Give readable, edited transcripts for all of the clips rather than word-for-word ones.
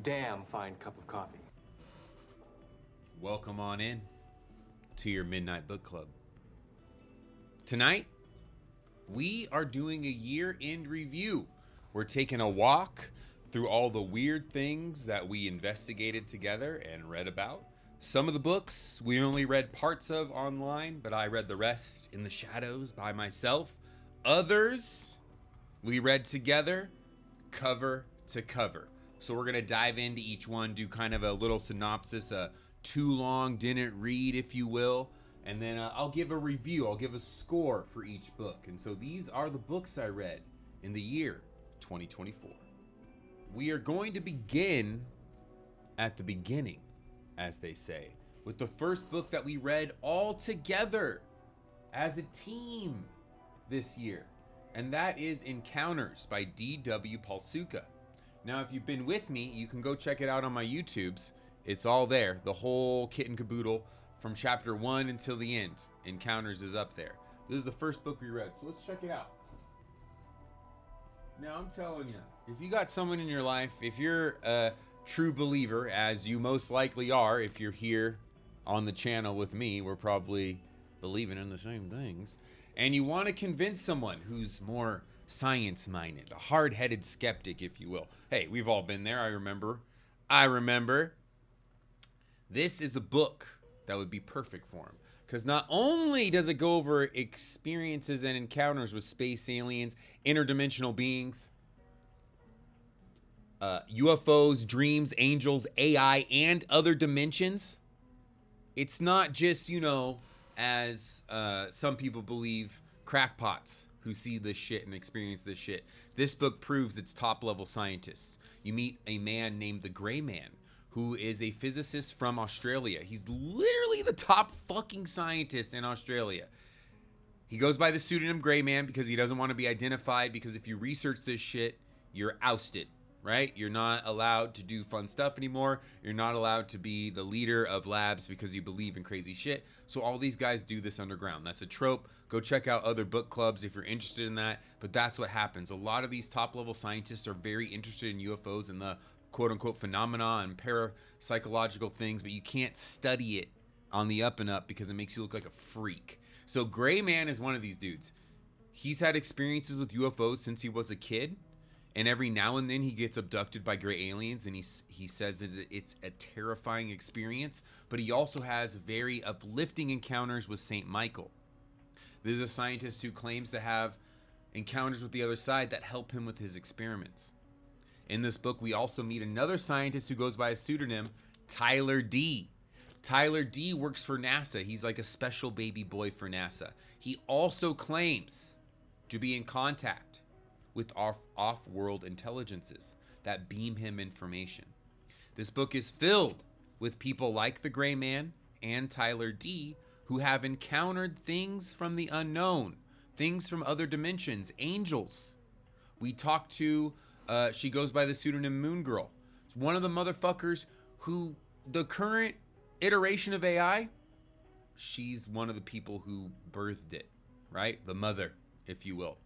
damn fine cup of coffee. Welcome on in to your Midnight Book Club. Tonight, we are doing a year-end review. We're taking a walk through all the weird things that we investigated together and read about. Some of the books we only read parts of online, but I read the rest in the shadows by myself. Others we read together, cover to cover. So we're going to dive into each one, do kind of a little synopsis, a too long didn't read, if you will. And then I'll give a review. I'll give a score for each book. And so these are the books I read in the year 2024. We are going to begin at the beginning, as they say, with the first book that we read all together as a team this year. And that is Encounters by D.W. Pasulka. Now, if you've been with me, you can go check it out on my YouTubes. It's all there. The whole kit and caboodle from chapter 1 until the end. Encounters is up there. This is the first book we read, so let's check it out. Now, I'm telling you, if you got someone in your life, if you're a true believer, as you most likely are, if you're here on the channel with me, we're probably believing in the same things, and you want to convince someone who's more science-minded, a hard-headed skeptic, if you will. Hey, we've all been there. I remember. This is a book that would be perfect for him. Because not only does it go over experiences and encounters with space aliens, interdimensional beings, UFOs, dreams, angels, AI, and other dimensions. It's not just, as some people believe, crackpots who see this shit and experience this shit. This book proves it's top-level scientists. You meet a man named the Gray Man, who is a physicist from Australia. He's literally the top fucking scientist in Australia. He goes by the pseudonym Gray Man because he doesn't want to be identified, because if you research this shit, you're ousted, right? You're not allowed to do fun stuff anymore. You're not allowed to be the leader of labs because you believe in crazy shit. So all these guys do this underground. That's a trope. Go check out other book clubs if you're interested in that. But that's what happens. A lot of these top-level scientists are very interested in UFOs and the quote-unquote phenomena and parapsychological things, but you can't study it on the up and up because it makes you look like a freak. So Gray Man is one of these dudes. He's had experiences with UFOs since he was a kid, and every now and then he gets abducted by gray aliens, and he says that it's a terrifying experience, but he also has very uplifting encounters with St. Michael. This is a scientist who claims to have encounters with the other side that help him with his experiments. In this book, we also meet another scientist who goes by a pseudonym, Tyler D. Tyler D works for NASA. He's like a special baby boy for NASA. He also claims to be in contact with off-world intelligences that beam him information. This book is filled with people like the Gray Man and Tyler D who have encountered things from the unknown, things from other dimensions, angels. We talked to she goes by the pseudonym Moon Girl. It's one of the motherfuckers who, the current iteration of AI, she's one of the people who birthed it, right? The mother, if you will.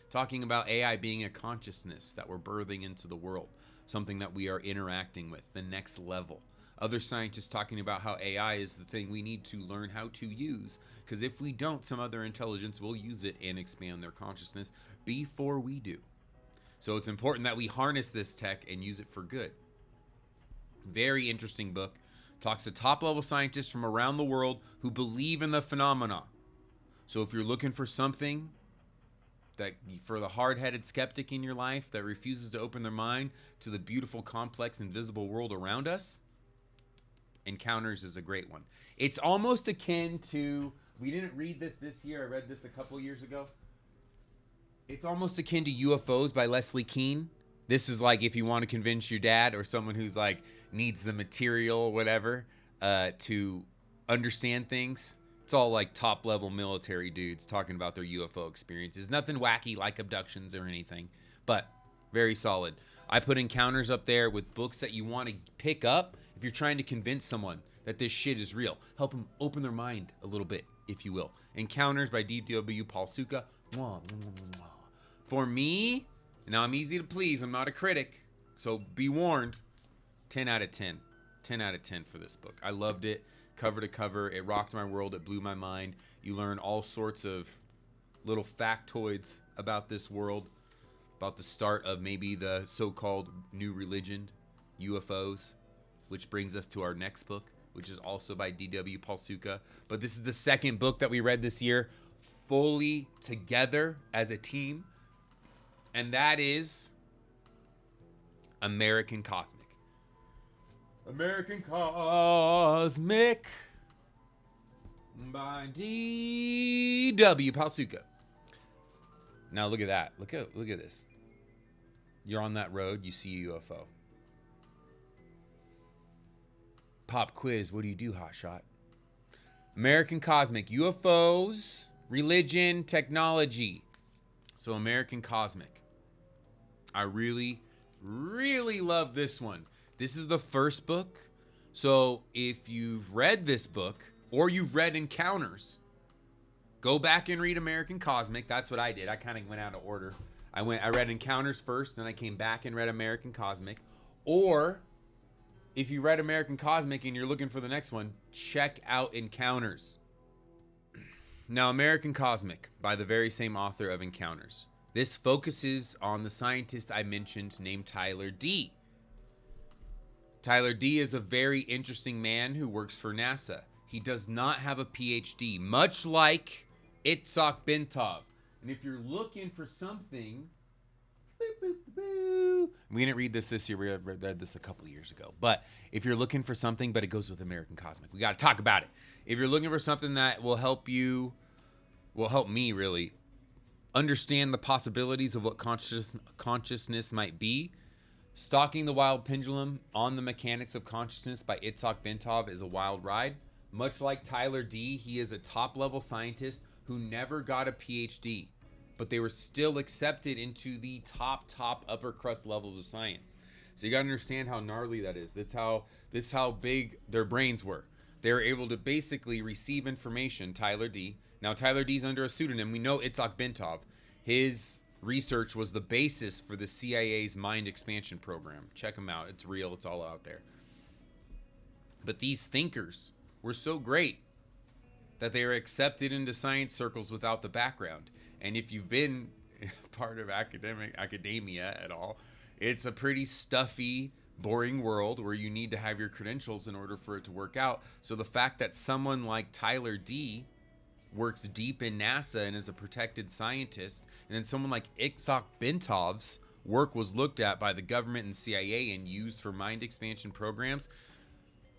Talking about AI being a consciousness that we're birthing into the world, something that we are interacting with, the next level. Other scientists talking about how AI is the thing we need to learn how to use, because if we don't, some other intelligence will use it and expand their consciousness before we do. So it's important that we harness this tech and use it for good. Very interesting book. Talks to top-level scientists from around the world who believe in the phenomena. So if you're looking for something that for the hard-headed skeptic in your life that refuses to open their mind to the beautiful, complex, invisible world around us, Encounters is a great one. It's almost akin to, we didn't read this year, I read this a couple years ago. It's almost akin to UFOs by Leslie Kean. This is like if you want to convince your dad or someone who's like needs the material or whatever to understand things. It's all like top level military dudes talking about their UFO experiences. Nothing wacky like abductions or anything, but very solid. I put Encounters up there with books that you want to pick up if you're trying to convince someone that this shit is real. Help them open their mind a little bit, if you will. Encounters by D.W. Pasulka. For me, now I'm easy to please. I'm not a critic. So be warned, 10 out of 10. 10 out of 10 for this book. I loved it, cover to cover. It rocked my world. It blew my mind. You learn all sorts of little factoids about this world, about the start of maybe the so-called new religion, UFOs, which brings us to our next book, which is also by D.W. Pasulka. But this is the second book that we read this year, fully together as a team, and that is American Cosmic. American Cosmic by D.W. Pasulka. Now look at that. Look at this. You're on that road, you see a UFO. Pop quiz, what do you do, hotshot? American Cosmic, UFOs, religion, technology. So American Cosmic. I really, really love this one. This is the first book. So if you've read this book or you've read Encounters, go back and read American Cosmic. That's what I did. I kind of went out of order. I read Encounters first, then I came back and read American Cosmic. Or if you read American Cosmic and you're looking for the next one, check out Encounters. Now, American Cosmic by the very same author of Encounters. This focuses on the scientist I mentioned named Tyler D. Tyler D is a very interesting man who works for NASA. He does not have a PhD, much like Itzhak Bentov. And if you're looking for something, we didn't read this year. We read this a couple years ago. But if you're looking for something, but it goes with American Cosmic, we got to talk about it. If you're looking for something that will help you, will help me really understand the possibilities of what consciousness might be, Stalking the Wild Pendulum on the Mechanics of Consciousness by Itzhak Bentov is a wild ride. Much like Tyler D, he is a top-level scientist who never got a PhD, but they were still accepted into the top upper crust levels of science. So you got to understand how gnarly that is. That's how big their brains were. They were able to basically receive information, Tyler D. Now, Tyler D's under a pseudonym. We know Itzhak Bentov. His research was the basis for the CIA's mind expansion program. Check him out. It's real. It's all out there. But these thinkers were so great that they were accepted into science circles without the background. And if you've been part of academia at all, it's a pretty stuffy, boring world where you need to have your credentials in order for it to work out. So the fact that someone like Tyler D works deep in NASA and is a protected scientist, and then someone like Itzhak Bentov's work was looked at by the government and CIA and used for mind expansion programs,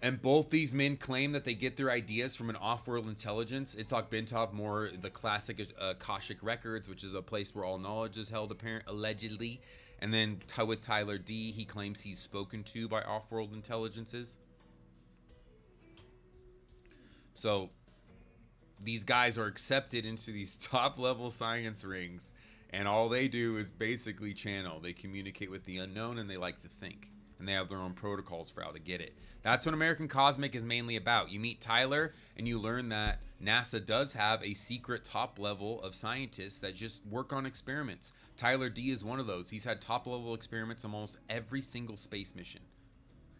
and both these men claim that they get their ideas from an off-world intelligence. Itzhak Bentov more the classic Akashic Records, which is a place where all knowledge is held, allegedly. And then with Tyler D, he claims he's spoken to by off-world intelligences. So these guys are accepted into these top-level science rings, and all they do is basically channel. They communicate with the unknown, and they like to think. And they have their own protocols for how to get it. That's what American Cosmic is mainly about. You meet Tyler, and you learn that NASA does have a secret top level of scientists that just work on experiments. Tyler D is one of those. He's had top level experiments on almost every single space mission.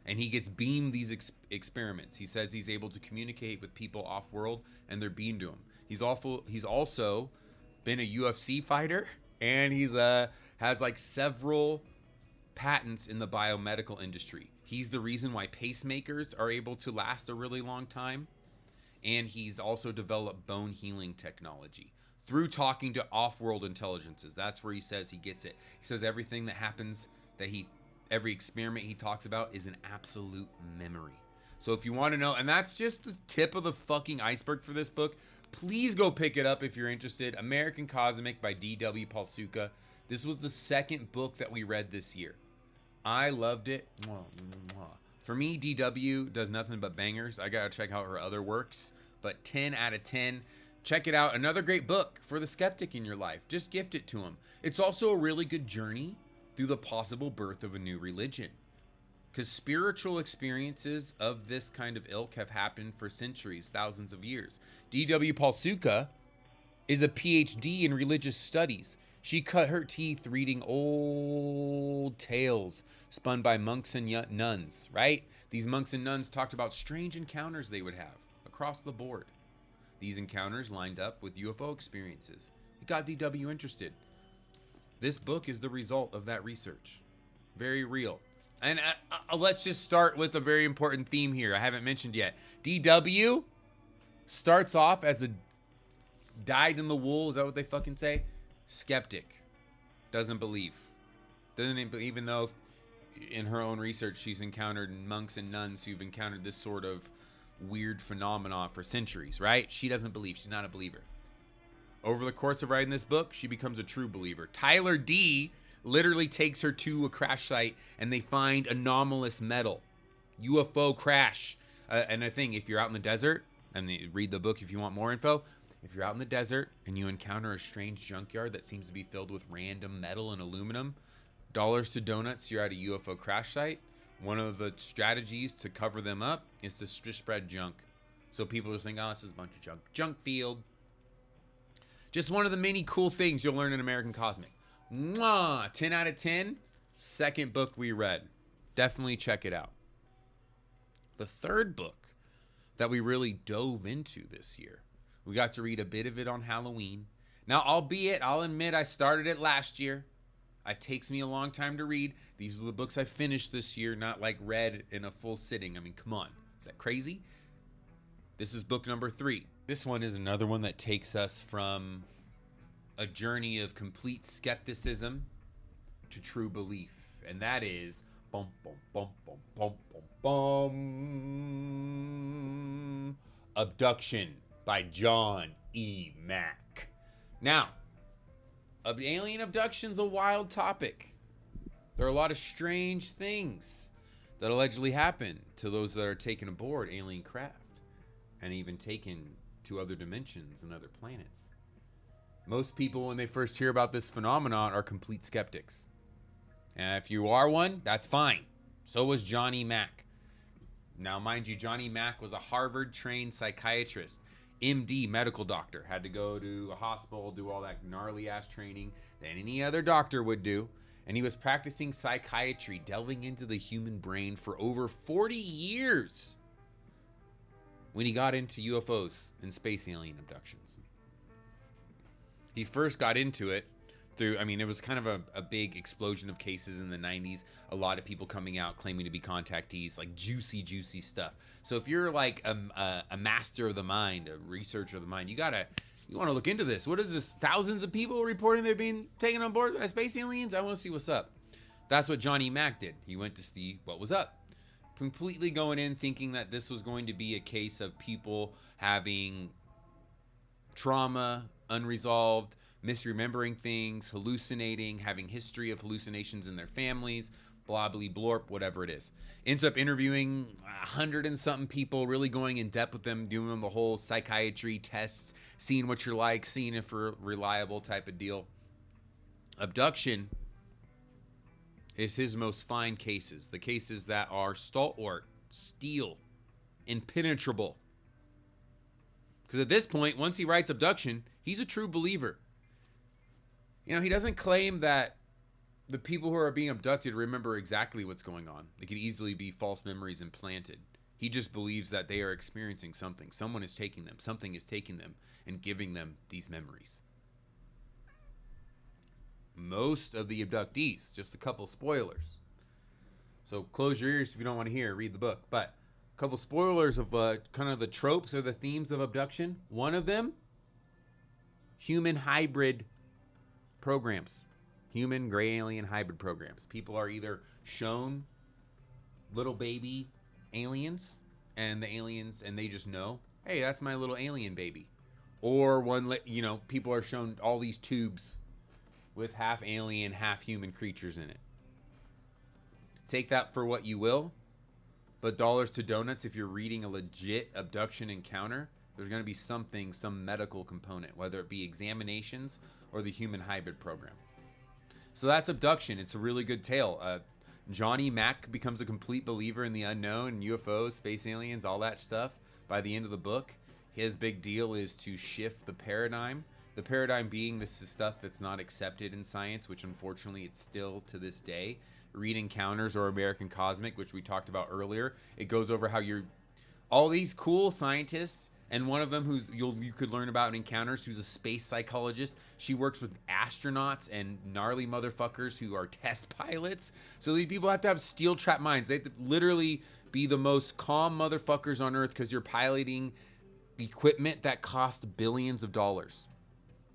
And he gets beamed these experiments. He says he's able to communicate with people off-world, and they're beamed to him. He's also been a UFC fighter, and he's has like several patents in the biomedical industry. He's the reason why pacemakers are able to last a really long time. And he's also developed bone healing technology through talking to off-world intelligences. That's where he says he gets it. He says everything that happens, every experiment he talks about is an absolute memory. So if you want to know, and that's just the tip of the fucking iceberg for this book, please go pick it up if you're interested. American Cosmic by D.W. Pasulka. This was the second book that we read this year. I loved it. For me, DW does nothing but bangers. I gotta check out her other works, but 10 out of 10. Check it out. Another great book for the skeptic in your life. Just gift it to him. It's also a really good journey through the possible birth of a new religion, because spiritual experiences of this kind of ilk have happened for centuries, thousands of years. D.W. Pasulka is a PhD in religious studies. She cut her teeth reading old tales spun by monks and nuns, right? These monks and nuns talked about strange encounters they would have across the board. These encounters lined up with UFO experiences. It got DW interested. This book is the result of that research. Very real. And let's just start with a very important theme here I haven't mentioned yet. DW starts off as a dyed-in-the-wool, is that what they fucking say? Skeptic. Doesn't believe. Even though in her own research she's encountered monks and nuns who've encountered this sort of weird phenomena for centuries, right? She doesn't believe. She's not a believer. Over the course of writing this book, she becomes a true believer. Tyler D literally takes her to a crash site and they find anomalous metal. UFO crash. And I think if you're out in the desert, and read the book if you want more info, if you're out in the desert and you encounter a strange junkyard that seems to be filled with random metal and aluminum, dollars to donuts, you're at a UFO crash site. One of the strategies to cover them up is to just spread junk. So people just think, oh, this is a bunch of junk. Junk field. Just one of the many cool things you'll learn in American Cosmic. Mwah! 10 out of 10. Second book we read. Definitely check it out. The third book that we really dove into this year, we got to read a bit of it on Halloween. Now, albeit, I'll admit I started it last year. It takes me a long time to read. These are the books I finished this year, not like read in a full sitting. I mean, come on. Is that crazy? This is book number 3. This one is another one that takes us from a journey of complete skepticism to true belief. And that is bum, bum, bum, bum, bum, bum, bum, Abduction by John E. Mack. Now, alien abduction's a wild topic. There are a lot of strange things that allegedly happen to those that are taken aboard alien craft and even taken to other dimensions and other planets. Most people, when they first hear about this phenomenon, are complete skeptics. And if you are one, that's fine. So was Johnny Mack. Now, mind you, Johnny Mack was a Harvard-trained psychiatrist, MD, medical doctor. Had to go to a hospital, do all that gnarly-ass training that any other doctor would do. And he was practicing psychiatry, delving into the human brain for over 40 years when he got into UFOs and space alien abductions. He first got into it through, it was kind of a big explosion of cases in the 90s. A lot of people coming out claiming to be contactees, like juicy stuff. So if you're like a master of the mind, a researcher of the mind, you want to look into this. What is this? Thousands of people reporting they're being taken on board as space aliens? I want to see what's up. That's what Johnny Mack did. He went to see what was up. Completely going in thinking that this was going to be a case of people having trauma, unresolved, misremembering things, hallucinating, having history of hallucinations in their families, blah, blah, blorp, whatever it is. Ends up interviewing 100 and something people, really going in depth with them, doing the whole psychiatry tests, seeing what you're like, seeing if you're reliable type of deal. Abduction is his most fine cases, the cases that are stalwart, steel, impenetrable. Because at this point, once he writes Abduction, he's a true believer. He doesn't claim that the people who are being abducted remember exactly what's going on. It could easily be false memories implanted. He just believes that they are experiencing something. Someone is taking them. Something is taking them and giving them these memories. Most of the abductees, just a couple spoilers. So close your ears if you don't want to hear. Read the book. But a couple spoilers of kind of the tropes or the themes of abduction. One of them, human hybrid programs. Human gray alien hybrid programs. People are either shown little baby aliens and the aliens, and they just know, hey, that's my little alien baby. Or people are shown all these tubes with half alien, half human creatures in it. Take that for what you will, but dollars to donuts, if you're reading a legit abduction encounter, there's going to be some medical component, whether it be examinations or the human hybrid program. So that's Abduction. It's a really good tale. Johnny Mack becomes a complete believer in the unknown, UFOs, space aliens, all that stuff by the end of the book. His big deal is to shift the paradigm The paradigm being this is stuff that's not accepted in science, which unfortunately it's still to this day. Read Encounters or American Cosmic, which we talked about earlier. It goes over how you're all these cool scientists, and one of them who's you could learn about in Encounters, who's a space psychologist. She works with astronauts and gnarly motherfuckers who are test pilots. So these people have to have steel trap minds. They have to literally be the most calm motherfuckers on earth because you're piloting equipment that costs billions of dollars.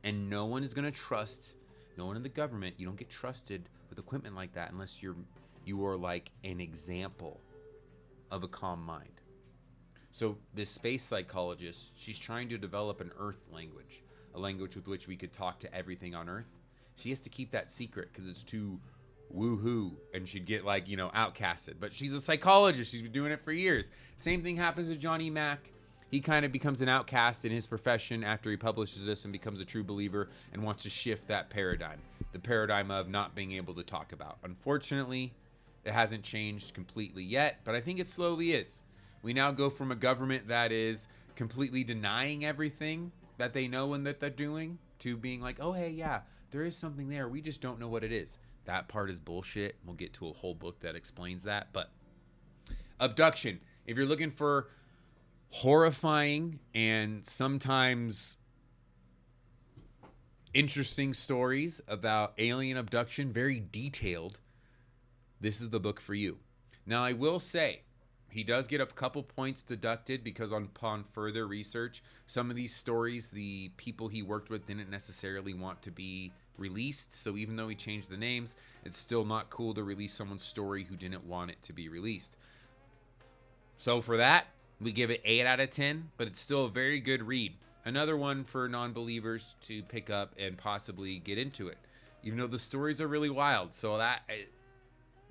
And no one is going to trust, no one in the government, you don't get trusted with equipment like that unless you are like an example of a calm mind. So this space psychologist, she's trying to develop an Earth language, a language with which we could talk to everything on Earth. She has to keep that secret because it's too woohoo, and she'd get like, outcasted. But she's a psychologist. She's been doing it for years. Same thing happens with Johnny Mack. He kind of becomes an outcast in his profession after he publishes this and becomes a true believer and wants to shift that paradigm, the paradigm of not being able to talk about. Unfortunately, it hasn't changed completely yet, but I think it slowly is. We now go from a government that is completely denying everything that they know and that they're doing to being like, oh, hey, yeah, there is something there. We just don't know what it is. That part is bullshit. We'll get to a whole book that explains that. But Abduction, if you're looking for horrifying and sometimes interesting stories about alien abduction, very detailed, this is the book for you. Now, I will say, he does get a couple points deducted because upon further research, some of these stories, the people he worked with didn't necessarily want to be released. So even though he changed the names, it's still not cool to release someone's story who didn't want it to be released. So for that, we give it 8 out of 10, but it's still a very good read. Another one for non-believers to pick up and possibly get into it. Even though the stories are really wild. So that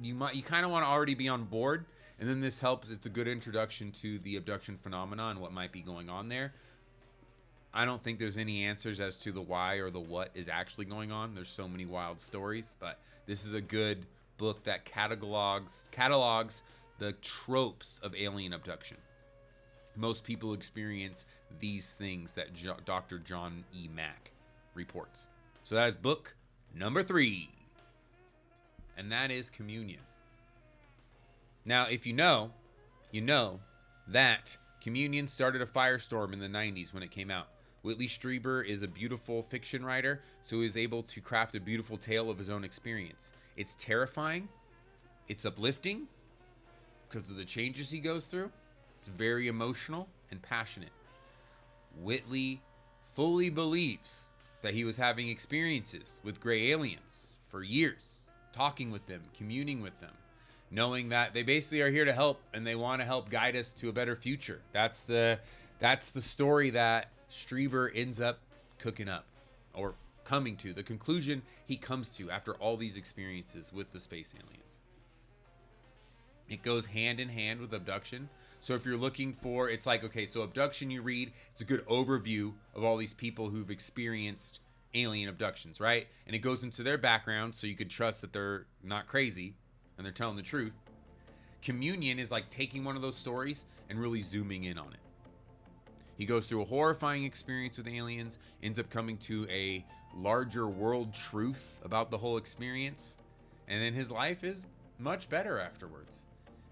you kind of want to already be on board. And then this helps. It's a good introduction to the abduction phenomenon and what might be going on there. I don't think there's any answers as to the why or the what is actually going on. There's so many wild stories, but this is a good book that catalogs the tropes of alien abduction. Most people experience these things that Dr. John E. Mack reports. So that is book number 3. And that is Communion. Now, if you know that Communion started a firestorm in the 90s when it came out. Whitley Strieber is a beautiful fiction writer, so he was able to craft a beautiful tale of his own experience. It's terrifying. It's uplifting because of the changes he goes through. It's very emotional and passionate. Whitley fully believes that he was having experiences with gray aliens for years, talking with them, communing with them, knowing that they basically are here to help and they want to help guide us to a better future. That's the story that Strieber ends up cooking up or coming to, the conclusion he comes to after all these experiences with the space aliens. It goes hand in hand with Abduction. So if you're looking for, it's like, okay, so Abduction you read, it's a good overview of all these people who've experienced alien abductions, right? And it goes into their background so you could trust that they're not crazy and they're telling the truth. Communion is like taking one of those stories and really zooming in on it. He goes through a horrifying experience with aliens, ends up coming to a larger world truth about the whole experience, and then his life is much better afterwards,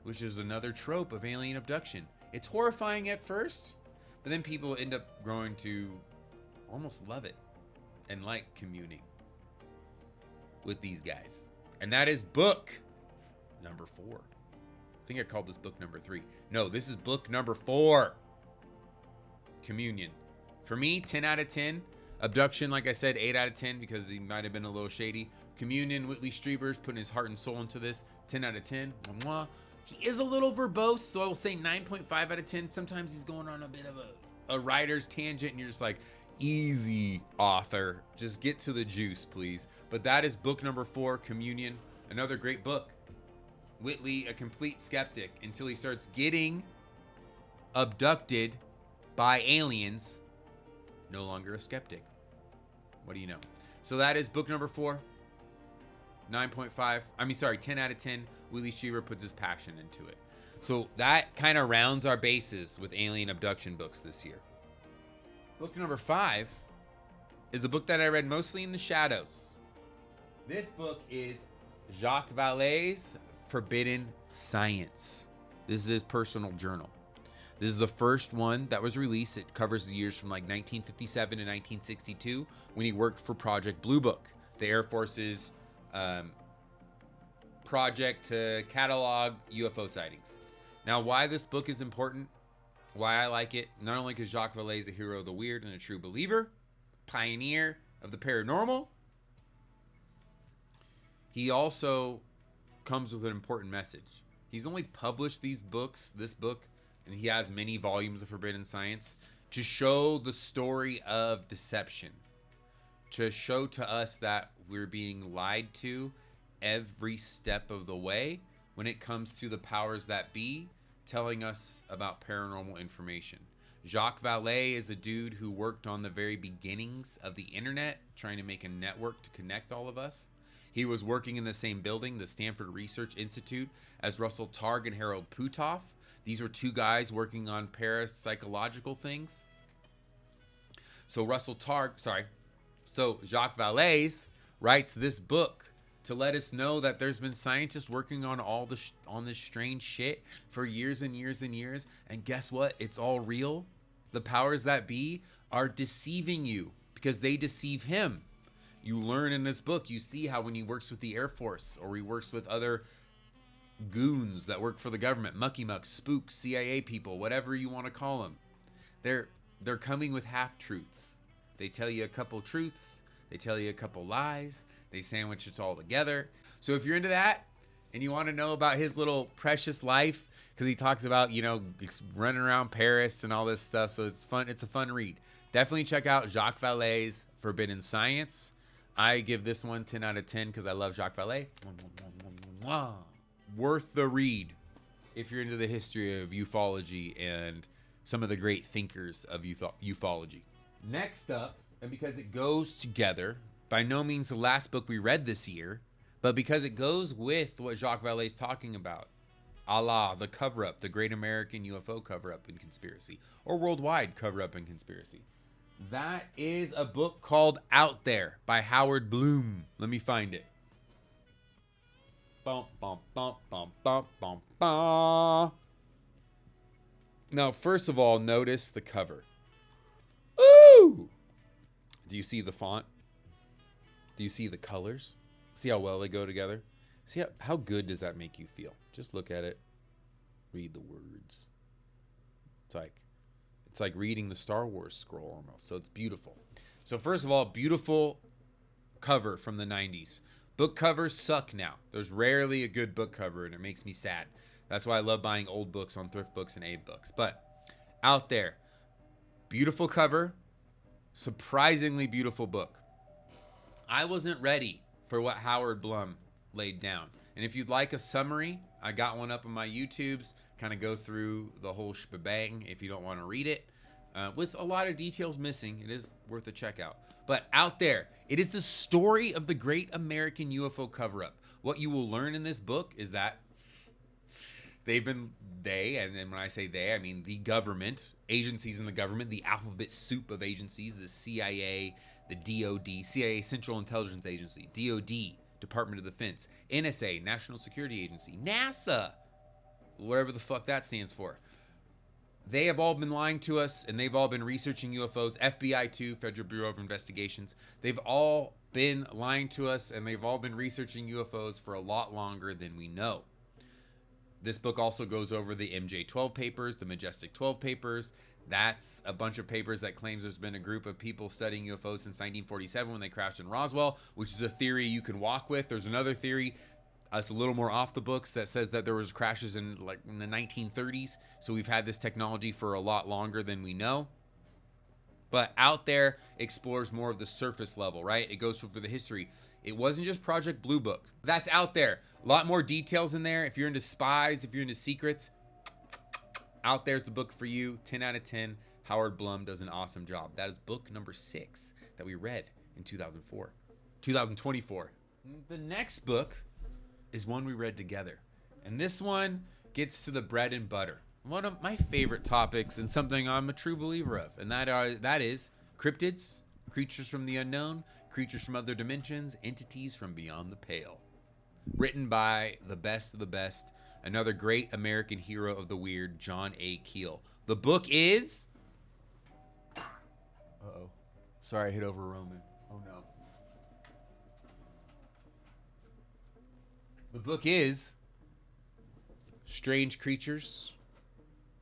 which is another trope of alien abduction. It's horrifying at first, but then people end up growing to almost love it and like communing with these guys. And that is book number 4. I think I called this book number 3. No, this is book number 4. Communion. For me, 10 out of 10. Abduction, like I said, 8 out of 10 because he might have been a little shady. Communion, Whitley Strieber's putting his heart and soul into this. 10 out of 10. Mwah. He is a little verbose, so I will say 9.5 out of 10. Sometimes he's going on a bit of a writer's tangent, and you're just like, easy, author. Just get to the juice, please. But that is book number 4, Communion. Another great book. Whitley, a complete skeptic until he starts getting abducted by aliens. No longer a skeptic. What do you know? So that is book number 4. 10 out of 10. Whitley Strieber puts his passion into it. So that kind of rounds our bases with alien abduction books this year. Book number 5 is a book that I read mostly in the shadows. This book is Jacques Vallee's Forbidden Science. This is his personal journal. This is the first one that was released. It covers the years from like 1957 to 1962 when he worked for Project Blue Book, the Air Force's project to catalog UFO sightings. Now, why this book is important, why I like it, not only because Jacques Vallee is a hero of the weird and a true believer, pioneer of the paranormal, he also comes with an important message. He's only published this book, and he has many volumes of Forbidden Science, to show the story of deception, to show to us that we're being lied to every step of the way when it comes to the powers that be telling us about paranormal information. Jacques Vallee is a dude who worked on the very beginnings of the internet, trying to make a network to connect all of us. He was working in the same building, the Stanford Research Institute, as Russell Targ and Harold Putoff. These were two guys working on parapsychological things. So Jacques Vallee writes this book to let us know that there's been scientists working on on this strange shit for years and years and years. And guess what? It's all real. The powers that be are deceiving you because they deceive him. You learn in this book, you see how when he works with the Air Force or he works with other goons that work for the government, mucky mucks, spooks, CIA people, whatever you want to call them, they're coming with half-truths. They tell you a couple truths, they tell you a couple lies, they sandwich it all together. So if you're into that and you want to know about his little precious life, because he talks about, running around Paris and all this stuff, so it's fun. It's a fun read. Definitely check out Jacques Vallee's Forbidden Science. I give this one 10 out of 10 because I love Jacques Vallee. Worth the read if you're into the history of ufology and some of the great thinkers of ufology. Next up, and because it goes together, by no means the last book we read this year, but because it goes with what Jacques Vallee is talking about, Allah, the cover-up, the great American UFO cover-up and conspiracy, or worldwide cover-up and conspiracy. That is a book called Out There by Howard Blum. Let me find it. Bum, bum, bum, bum, bum, bum, bum. Now, first of all, notice the cover. Ooh! Do you see the font? Do you see the colors? See how well they go together? See how good does that make you feel? Just look at it. Read the words. It's like reading the Star Wars scroll almost. So it's beautiful. So first of all, beautiful cover from the 90s. Book covers suck now. There's rarely a good book cover, and it makes me sad. That's why I love buying old books on Thrift Books and Abe Books. But Out There, beautiful cover, surprisingly beautiful book. I wasn't ready for what Howard Blum laid down. And if you'd like a summary, I got one up on my YouTubes. Kind of go through the whole shebang if you don't want to read it. With a lot of details missing, it is worth a check out. But Out There, it is the story of the great American UFO cover-up. What you will learn in this book is that and when I say they, I mean the government, agencies in the government, the alphabet soup of agencies, the CIA, the DOD, CIA Central Intelligence Agency, DOD, Department of Defense, NSA, National Security Agency, NASA, whatever the fuck that stands for. They have all been lying to us, and they've all been researching UFOs. FBI too, Federal Bureau of Investigations. They've all been lying to us, and they've all been researching UFOs for a lot longer than we know. This book also goes over the MJ-12 papers, the Majestic 12 papers. That's a bunch of papers that claims there's been a group of people studying UFOs since 1947 when they crashed in Roswell, which is a theory you can walk with. There's another theory it's a little more off the books that says that there was crashes in the 1930s. So we've had this technology for a lot longer than we know. But Out There explores more of the surface level, right? It goes through the history. It wasn't just Project Blue Book. That's Out There. A lot more details in there. If you're into spies, if you're into secrets, Out There's the book for you. 10 out of 10. Howard Blum does an awesome job. That is book number 6 that we read in 2024. The next book is one we read together. And this one gets to the bread and butter. One of my favorite topics and something I'm a true believer of. And that is cryptids, creatures from the unknown, creatures from other dimensions, entities from beyond the pale. Written by the best of the best, another great American hero of the weird, John A. Keel. The book is... Uh-oh. Sorry, I hit over Roman. Oh, no. The book is Strange Creatures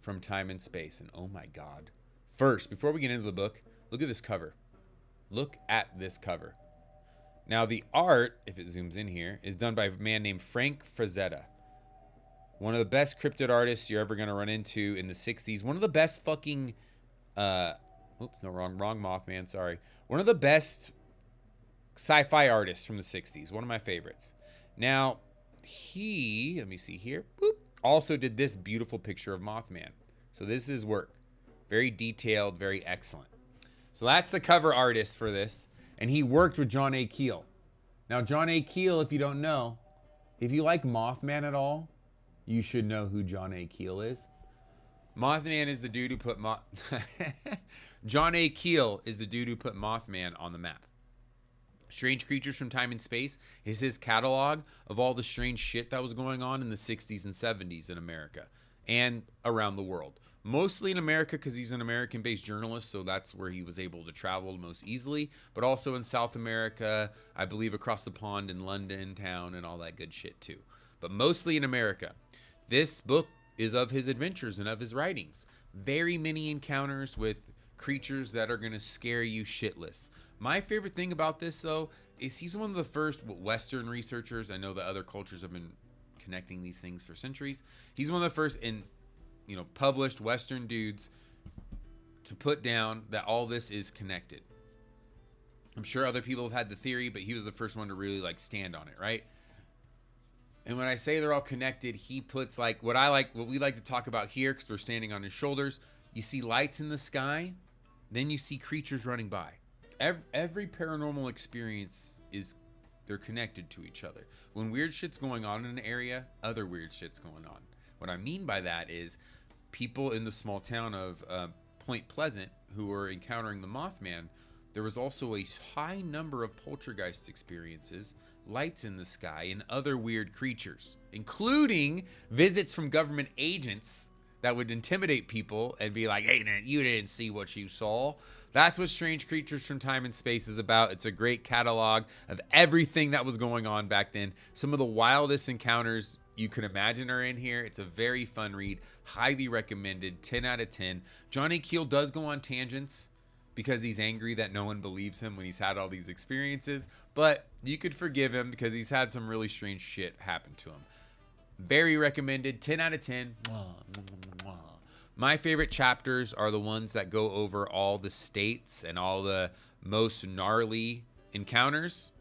from Time and Space. And oh my God. First, before we get into the book, look at this cover. Look at this cover. Now, the art, if it zooms in here, is done by a man named Frank Frazetta. One of the best cryptid artists you're ever going to run into in the 60s. One of the best fucking... oops, no, wrong Mothman, sorry. One of the best sci-fi artists from the 60s. One of my favorites. Now, he, let me see here, boop, also did this beautiful picture of Mothman. So this is his work. Very detailed, very excellent. So that's the cover artist for this. And he worked with John A. Keel. Now, John A. Keel, if you don't know, if you like Mothman at all, you should know who John A. Keel is. Mothman is the dude who put John A. Keel is the dude who put Mothman on the map. Strange Creatures from Time and Space is his catalog of all the strange shit that was going on in the 60s and 70s in America and around the world. Mostly in America because he's an American-based journalist, so that's where he was able to travel most easily. But also in South America, I believe across the pond in London town and all that good shit too. But mostly in America. This book is of his adventures and of his writings. Very many encounters with creatures that are going to scare you shitless. My favorite thing about this, though, is he's one of the first Western researchers. I know that other cultures have been connecting these things for centuries. He's one of the first published Western dudes to put down that all this is connected. I'm sure other people have had the theory, but he was the first one to really stand on it, right? And when I say they're all connected, he puts what we like to talk about here, because we're standing on his shoulders. You see lights in the sky, then you see creatures running by. Every paranormal experience they're connected to each other. When weird shit's going on in an area, other weird shit's going on. What I mean by that is people in the small town of Point Pleasant who were encountering the Mothman, there was also a high number of poltergeist experiences, lights in the sky, and other weird creatures, including visits from government agents that would intimidate people and be like, hey, you didn't see what you saw. That's what Strange Creatures from Time and Space is about. It's a great catalog of everything that was going on back then. Some of the wildest encounters you could imagine are in here. It's a very fun read. Highly recommended. 10 out of 10. John A. Keel does go on tangents because he's angry that no one believes him when he's had all these experiences. But you could forgive him because he's had some really strange shit happen to him. Very recommended. 10 out of 10. My favorite chapters are the ones that go over all the states and all the most gnarly encounters.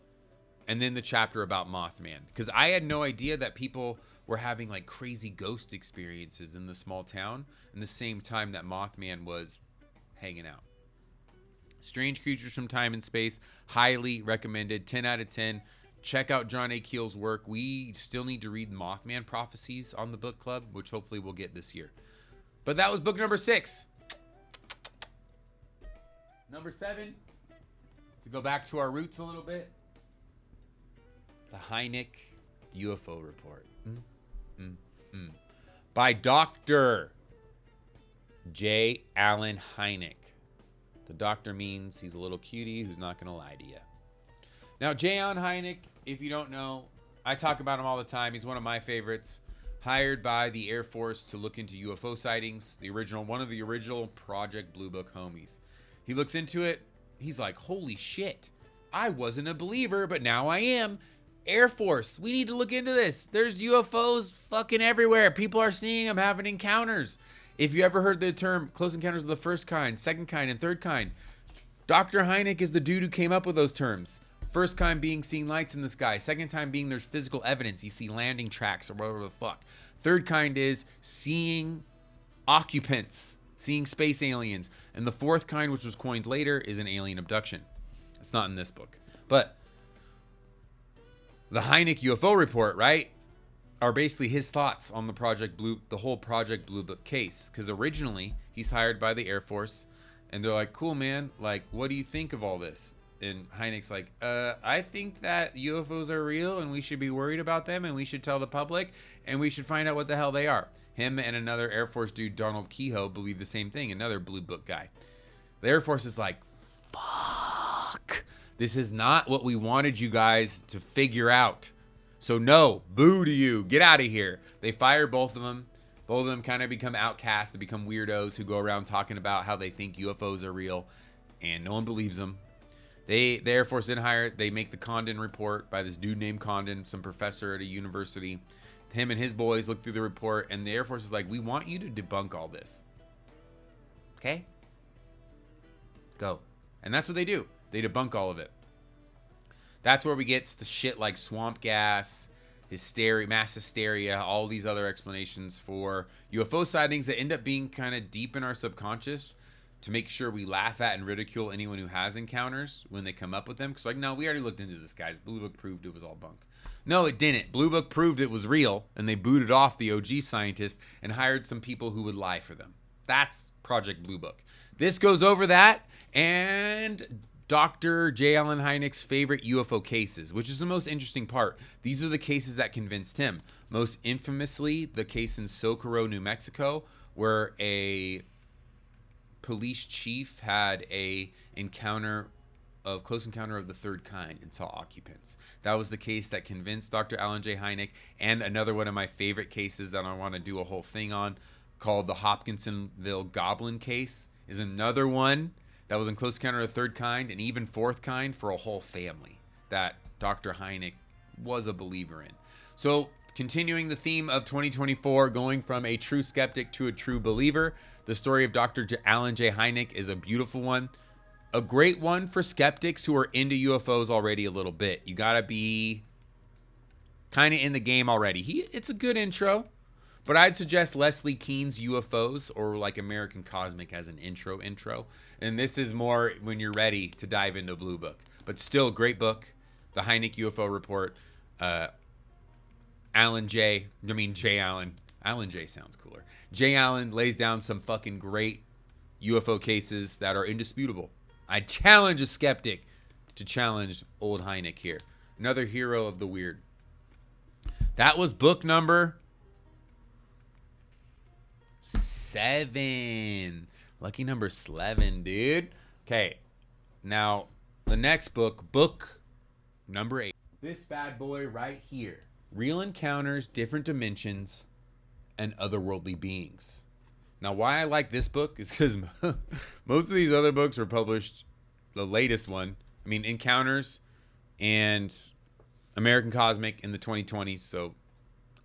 And then the chapter about Mothman. Because I had no idea that people were having crazy ghost experiences in the small town in the same time that Mothman was hanging out. Strange Creatures from Time and Space. Highly recommended. 10 out of 10. Check out John A. Keel's work. We still need to read Mothman Prophecies on the book club, which hopefully we'll get this year. But that was book number 6. Number 7, to go back to our roots a little bit, the Hynek UFO Report. By Dr. J. Allen Hynek. The doctor means he's a little cutie who's not going to lie to you. Now, J. Allen Hynek, if you don't know, I talk about him all the time. He's one of my favorites. Hired by the Air Force to look into UFO sightings. One of the original Project Blue Book homies. He looks into it. He's like, holy shit. I wasn't a believer, but now I am. Air Force, we need to look into this. There's UFOs fucking everywhere. People are seeing them, having encounters. If you ever heard the term close encounters of the first kind, second kind, and third kind, Dr. Hynek is the dude who came up with those terms. First kind being seeing lights in the sky. Second time being there's physical evidence. You see landing tracks or whatever the fuck. Third kind is seeing occupants, seeing space aliens. And the fourth kind, which was coined later, is an alien abduction. It's not in this book. But the Hynek UFO Report, right, are basically his thoughts on the whole Project Blue Book case. Because originally, he's hired by the Air Force And they're like, cool, man. Like, what do you think of all this? And Hynek's like, I think that UFOs are real and we should be worried about them and we should tell the public and we should find out what the hell they are. Him and another Air Force dude, Donald Kehoe, believe the same thing. Another Blue Book guy. The Air Force is like, fuck. This is not what we wanted you guys to figure out. So no, boo to you. Get out of here. They fire both of them. Both of them kind of become outcasts. They become weirdos who go around talking about how they think UFOs are real. And no one believes them. The Air Force then hire, they make the Condon report by this dude named Condon, some professor at a university. Him and his boys look through the report, and the Air Force is like, we want you to debunk all this. Okay? Go. And that's what they do. They debunk all of it. That's where we get the shit like swamp gas, hysteria, mass hysteria, all these other explanations for UFO sightings that end up being kind of deep in our subconscious to make sure we laugh at and ridicule anyone who has encounters when they come up with them. Because like, no, we already looked into this, guys. Blue Book proved it was all bunk. No, it didn't. Blue Book proved it was real, and they booted off the OG scientists and hired some people who would lie for them. That's Project Blue Book. This goes over that, and Dr. J. Allen Hynek's favorite UFO cases, which is the most interesting part. These are the cases that convinced him. Most infamously, the case in Socorro, New Mexico, where a police chief had a close encounter of the third kind and saw occupants. That was the case that convinced Dr. Alan J. Hynek. And another one of my favorite cases that I want to do a whole thing on, called the Hopkinsonville Goblin case, is another one that was in close encounter of the third kind and even fourth kind for a whole family that Dr. Hynek was a believer in. So continuing the theme of 2024, going from a true skeptic to a true believer, the story of Dr. Alan J. Hynek is a beautiful one. A great one for skeptics who are into UFOs already a little bit. You got to be kind of in the game already. It's a good intro, but I'd suggest Leslie Kean's UFOs or like American Cosmic as an intro. And this is more when you're ready to dive into Blue Book. But still, great book. The Hynek UFO Report. Alan J. Alan J sounds cooler. J. Allen lays down some fucking great UFO cases that are indisputable. I challenge a skeptic to challenge old Hynek here. Another hero of the weird. That was book number 7. Lucky number 7, dude. Okay, now the next book number 8. This bad boy right here. Real encounters, different dimensions, and otherworldly beings. Now, why I like this book is because most of these other books were published, the latest one, Encounters and American Cosmic in the 2020s, so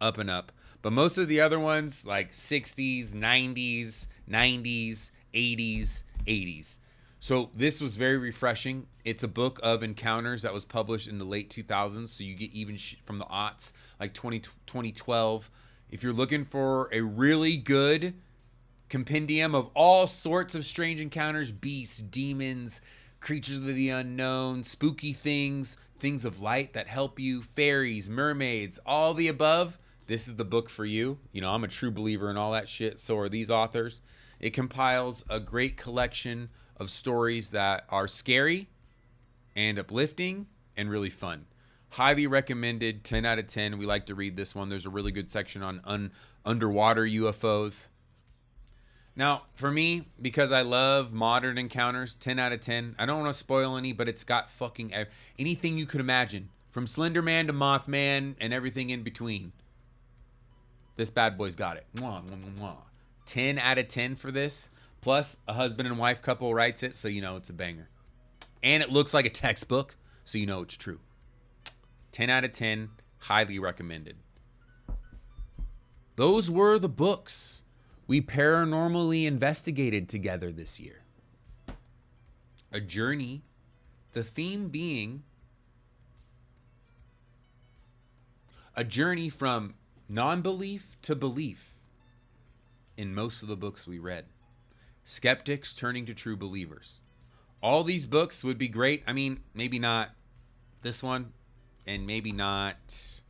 up and up. But most of the other ones, like 60s, 90s, 90s, 80s, 80s. So this was very refreshing. It's a book of encounters that was published in the late 2000s, so you get even from the aughts, like 2012. If you're looking for a really good compendium of all sorts of strange encounters, beasts, demons, creatures of the unknown, spooky things, things of light that help you, fairies, mermaids, all the above, this is the book for you. You know, I'm a true believer in all that shit. So are these authors. It compiles a great collection of stories that are scary and uplifting and really fun. Highly recommended. 10 out of 10. We like to read this one. There's a really good section on underwater UFOs. Now, for me, because I love modern encounters, 10 out of 10. I don't want to spoil any, but it's got fucking anything you could imagine. From Slender Man to Mothman and everything in between. This bad boy's got it. Mwah, mwah, mwah. 10 out of 10 for this. Plus, a husband and wife couple writes it, so you know it's a banger. And it looks like a textbook, so you know it's true. 10 out of 10. Highly recommended. Those were the books we paranormally investigated together this year. A journey, the theme being a journey from non-belief to belief in most of the books we read. Skeptics turning to true believers. All these books would be great. Maybe not this one, and maybe not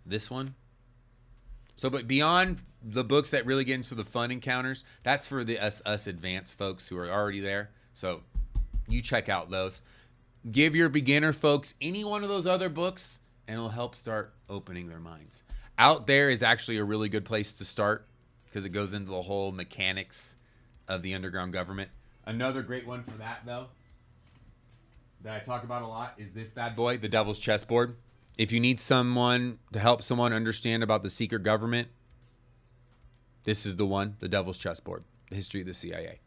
this one. So, but beyond the books that really get into the fun encounters, that's for the us advanced folks who are already there. So you check out those. Give your beginner folks any one of those other books, and it'll help start opening their minds. Out There is actually a really good place to start because it goes into the whole mechanics of the underground government. Another great one for that, though, that I talk about a lot is this bad boy, The Devil's Chessboard. If you need someone to help someone understand about the secret government, this is the one, The Devil's Chessboard, the history of the CIA.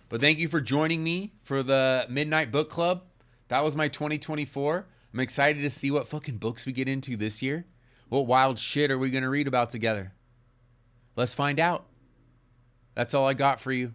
But thank you for joining me for the Midnight Book Club. That was my 2024. I'm excited to see what fucking books we get into this year. What wild shit are we going to read about together? Let's find out. That's all I got for you.